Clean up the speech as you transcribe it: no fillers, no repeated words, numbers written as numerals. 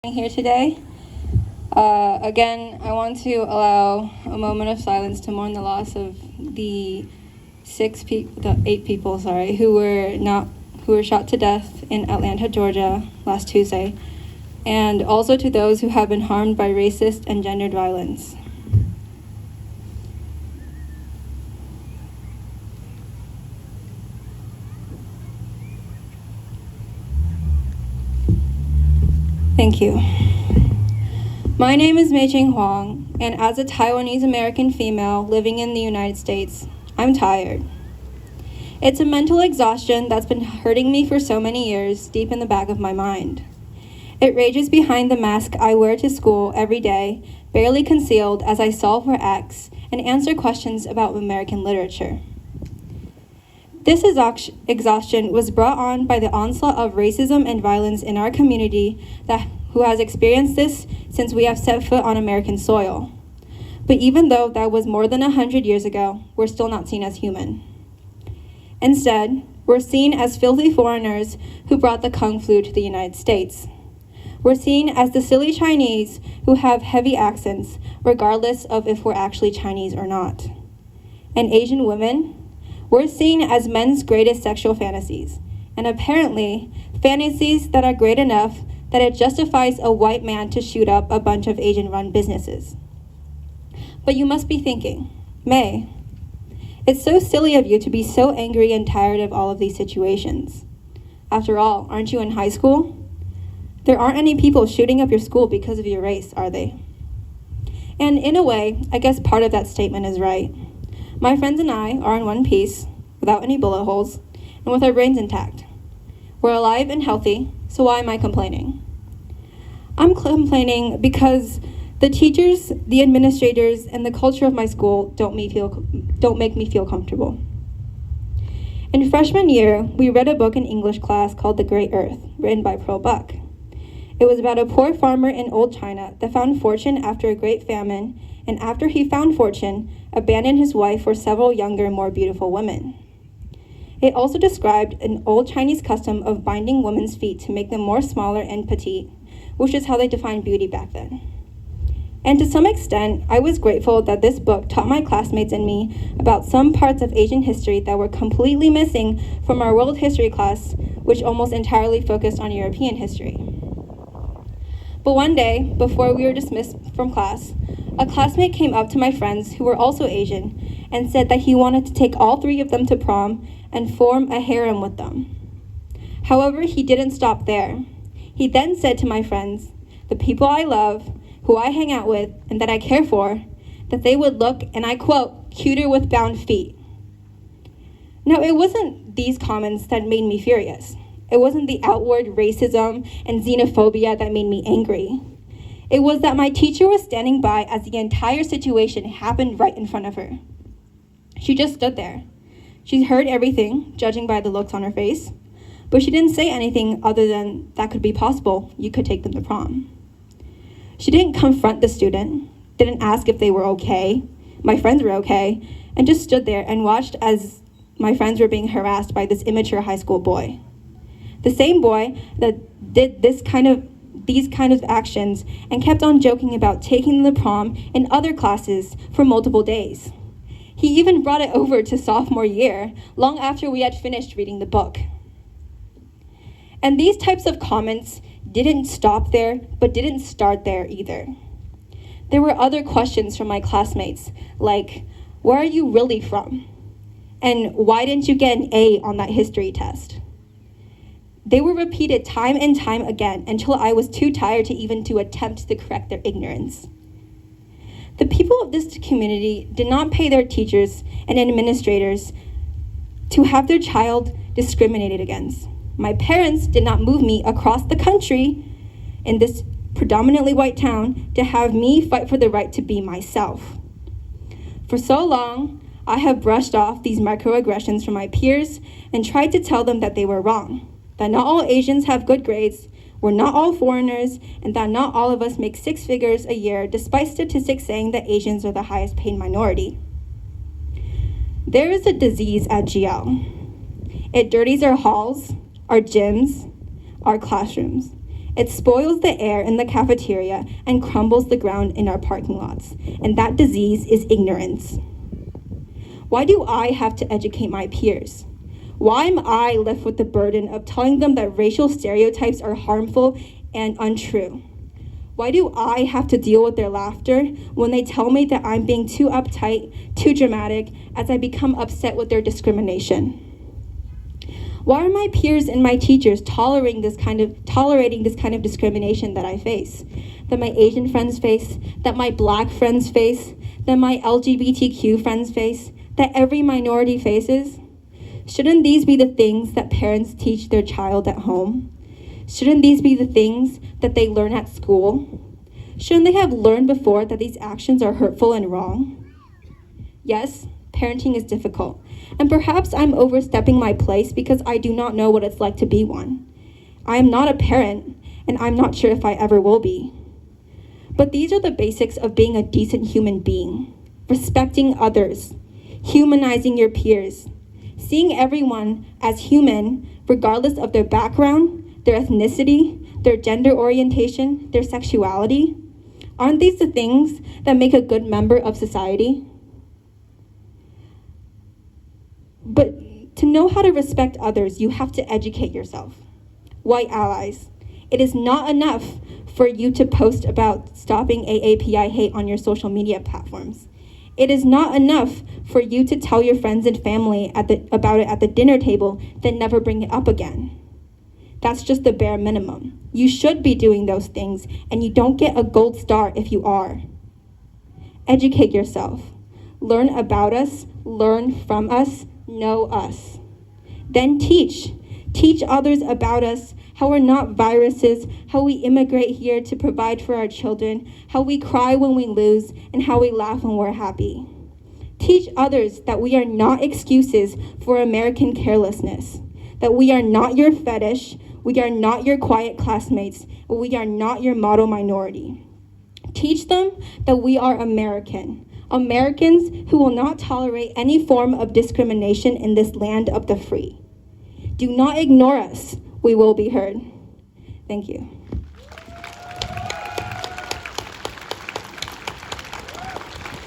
Here today. Again, I want to allow a moment of silence to mourn the loss of the eight people, who were shot to death in Atlanta, Georgia, last Tuesday, and also to those who have been harmed by racist and gendered violence. Thank you. My name is Mei Ching Huang, and as a Taiwanese American female living in the United States, I'm tired. It's a mental exhaustion that's been hurting me for so many years deep in the back of my mind. It rages behind the mask I wear to school every day, barely concealed as I solve for X and answer questions about American literature. This exhaustion was brought on by the onslaught of racism and violence in our community who has experienced this since we have set foot on American soil. But even though that was more than 100 years ago, we're still not seen as human. Instead, we're seen as filthy foreigners who brought the Kung flu to the United States. We're seen as the silly Chinese who have heavy accents, regardless of if we're actually Chinese or not. And Asian women, we're seen as men's greatest sexual fantasies, and apparently, fantasies that are great enough that it justifies a white man to shoot up a bunch of Asian-run businesses. But you must be thinking, May, it's so silly of you to be so angry and tired of all of these situations. After all, aren't you in high school? There aren't any people shooting up your school because of your race, are they? And in a way, I guess part of that statement is right. My friends and I are in one piece, without any bullet holes, and with our brains intact. We're alive and healthy, so why am I complaining? I'm complaining because the teachers, the administrators, and the culture of my school don't make me feel comfortable. In freshman year, we read a book in English class called The Great Earth, written by Pearl Buck. It was about a poor farmer in old China that found fortune after a great famine, and after he found fortune, abandoned his wife for several younger, more beautiful women. It also described an old Chinese custom of binding women's feet to make them more smaller and petite, which is how they defined beauty back then. And to some extent, I was grateful that this book taught my classmates and me about some parts of Asian history that were completely missing from our world history class, which almost entirely focused on European history. But one day, before we were dismissed from class, a classmate came up to my friends who were also Asian and said that he wanted to take all three of them to prom and form a harem with them. However, he didn't stop there. He then said to my friends, the people I love, who I hang out with, and that I care for, that they would look, and I quote, cuter with bound feet. Now, it wasn't these comments that made me furious. It wasn't the outward racism and xenophobia that made me angry. It was that my teacher was standing by as the entire situation happened right in front of her. She just stood there. She heard everything, judging by the looks on her face, but she didn't say anything other than that could be possible. You could take them to prom. She didn't confront the student, didn't ask if they were okay, my friends were okay, and just stood there and watched as my friends were being harassed by this immature high school boy. The same boy that did these kind of actions and kept on joking about taking them to prom in other classes for multiple days. He even brought it over to sophomore year, long after we had finished reading the book. And these types of comments didn't stop there, but didn't start there either. There were other questions from my classmates, like, where are you really from? And why didn't you get an A on that history test? They were repeated time and time again until I was too tired to even to attempt to correct their ignorance. The people of this community did not pay their teachers and administrators to have their child discriminated against. My parents did not move me across the country in this predominantly white town to have me fight for the right to be myself. For so long, I have brushed off these microaggressions from my peers and tried to tell them that they were wrong, that not all Asians have good grades, we're not all foreigners, and that not all of us make 6 figures a year, despite statistics saying that Asians are the highest paid minority. There is a disease at GL. It dirties our halls, our gyms, our classrooms. It spoils the air in the cafeteria and crumbles the ground in our parking lots. And that disease is ignorance. Why do I have to educate my peers? Why am I left with the burden of telling them that racial stereotypes are harmful and untrue? Why do I have to deal with their laughter when they tell me that I'm being too uptight, too dramatic, as I become upset with their discrimination? Why are my peers and my teachers tolerating this kind of discrimination that I face? That my Asian friends face, that my Black friends face, that my LGBTQ friends face, that every minority faces? Shouldn't these be the things that parents teach their child at home? Shouldn't these be the things that they learn at school? Shouldn't they have learned before that these actions are hurtful and wrong? Yes, parenting is difficult, and perhaps I'm overstepping my place because I do not know what it's like to be one. I am not a parent, and I'm not sure if I ever will be. But these are the basics of being a decent human being: respecting others, humanizing your peers, seeing everyone as human regardless of their background, their ethnicity, their gender orientation, their sexuality. Aren't these the things that make a good member of society? But to know how to respect others, you have to educate yourself. White allies, it is not enough for you to post about stopping AAPI hate on your social media platforms. It is not enough for you to tell your friends and family about it at the dinner table, then never bring it up again. That's just the bare minimum. You should be doing those things, and you don't get a gold star if you are. Educate yourself. Learn about us, learn from us, know us. Then teach. Teach others about us, how we're not viruses, how we immigrate here to provide for our children, how we cry when we lose, and how we laugh when we're happy. Teach others that we are not excuses for American carelessness, that we are not your fetish, we are not your quiet classmates, and we are not your model minority. Teach them that we are American, Americans who will not tolerate any form of discrimination in this land of the free. Do not ignore us. We will be heard. Thank you.